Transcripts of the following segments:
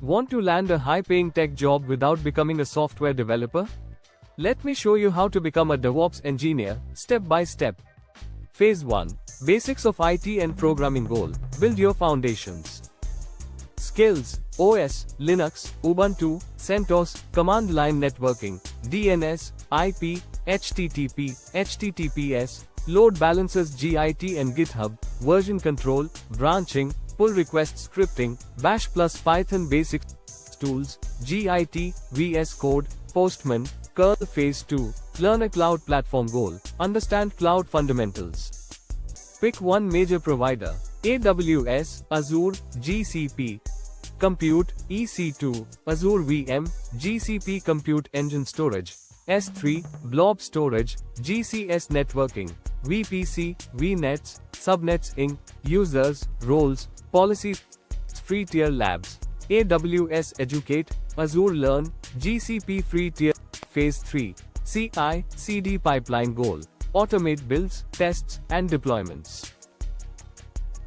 Want to land a high-paying tech job without becoming a software developer? Let me show you how to become a DevOps engineer, step by step. Phase 1. Basics of IT and Programming Goal. Build your foundations. Skills: OS, Linux, Ubuntu, CentOS, command line networking, DNS, IP, HTTP, HTTPS, load balancers, Git and GitHub, version control, branching, pull request scripting, Bash plus Python basic tools, Git, VS Code, Postman, curl. Phase 2. Learn a cloud platform goal. Understand cloud fundamentals. Pick one major provider: AWS, Azure, GCP. Compute: EC2, Azure VM, GCP Compute Engine Storage, S3, Blob Storage, GCS Networking, VPC, VNets, Subnets Inc., Users, Roles, Policies. Free tier labs: AWS Educate, Azure Learn, GCP free tier. Phase 3. CI/CD pipeline goal. Automate builds, tests, and deployments.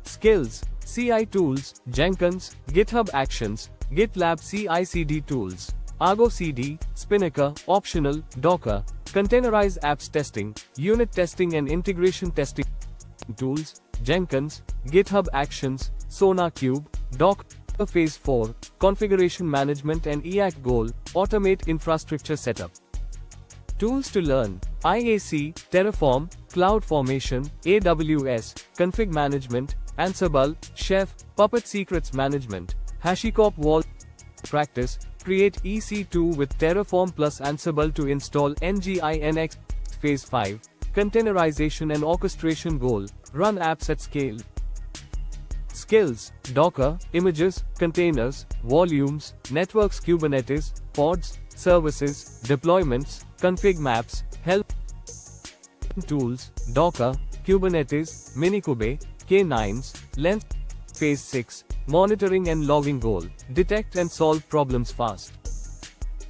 Skills: CI tools, Jenkins, GitHub Actions, GitLab CI/CD tools, Argo CD, Spinnaker, optional, Docker, containerized apps testing, unit testing and integration testing tools, Jenkins, GitHub Actions, SonarQube, Docker. Phase 4. Configuration management and EAC goal. Automate infrastructure setup. Tools to learn: IAC, Terraform, CloudFormation, AWS, Config Management, Ansible, Chef, Puppet. Secrets management: HashiCorp Wall. Practice: create EC2 with Terraform plus Ansible to install NGINX. Phase 5. Containerization and orchestration goal. Run apps at scale. Skills: Docker, images, containers, volumes, networks, Kubernetes, pods, services, deployments, config maps, help. Tools: Docker, Kubernetes, Minikube, K9s, Length. Phase 6. Monitoring and logging goal. Detect and solve problems fast.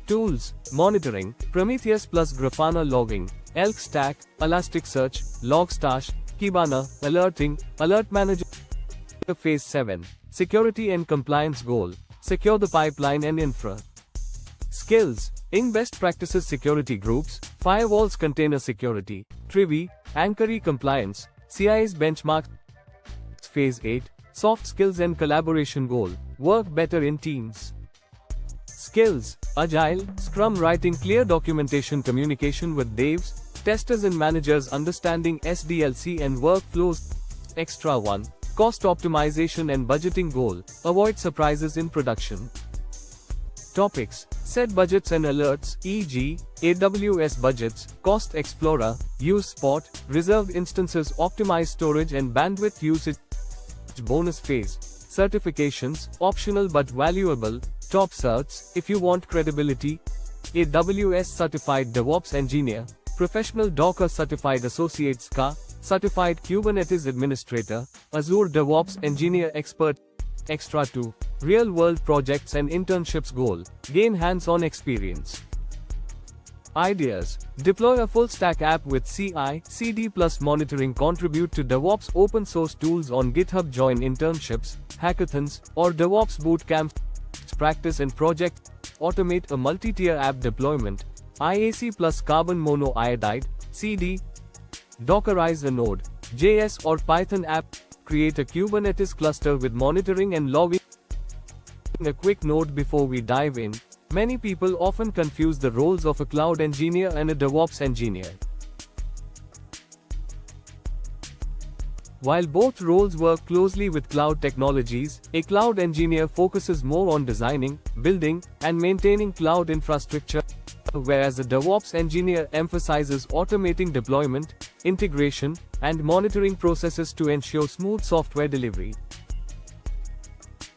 Tools: monitoring, Prometheus plus Grafana logging, Elk Stack, Elasticsearch, Logstash, Kibana, alerting, Alert Manager. Phase 7. Security and compliance goal. Secure the pipeline and infra. Skills: ING best practices security groups, firewalls, container security, Trivi, Anchor compliance, CI's benchmark. Phase 8. Soft skills and collaboration goal. Work better in teams. Skills: Agile, Scrum writing, clear documentation, communication with devs, testers and managers, understanding SDLC and workflows. Extra 1. Cost optimization and budgeting goal. Avoid surprises in production. Topics: set budgets and alerts, e.g., AWS budgets, Cost Explorer, use Spot, reserved instances, optimize storage and bandwidth usage. Bonus phase. Certifications, optional but valuable, top certs, if you want credibility. AWS Certified DevOps Engineer, Professional Docker Certified Associate SCA, Certified Kubernetes Administrator, Azure DevOps Engineer Expert. Extra 2. Real-world projects and internships goal. Gain hands-on experience. Ideas: deploy a full-stack app with CI/CD plus monitoring. Contribute to DevOps open-source tools on GitHub. Join internships, hackathons, or DevOps bootcamps. Practice and project. Automate a multi-tier app deployment. IAC plus carbon monoiodide, CD. Dockerize a Node, JS or Python app. Create a Kubernetes cluster with monitoring and logging. A quick note before we dive in: many people often confuse the roles of a cloud engineer and a DevOps engineer. While both roles work closely with cloud technologies, a cloud engineer focuses more on designing, building, and maintaining cloud infrastructure, whereas a DevOps engineer emphasizes automating deployment, integration, and monitoring processes to ensure smooth software delivery.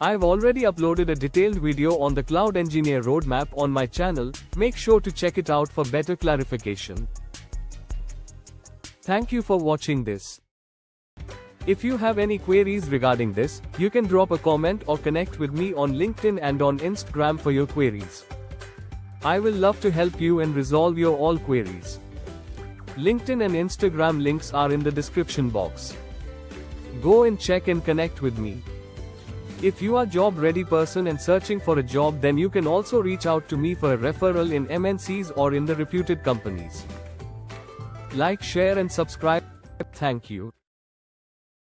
I've already uploaded a detailed video on the Cloud Engineer Roadmap on my channel. Make sure to check it out for better clarification. Thank you for watching this. If you have any queries regarding this, you can drop a comment or connect with me on LinkedIn and on Instagram for your queries. I will love to help you and resolve your all queries. LinkedIn and Instagram links are in the description box. Go and check and connect with me. If you are job ready person and searching for a job, then you can also reach out to me for a referral in MNCs or in the reputed companies. Like, share and subscribe. Thank you.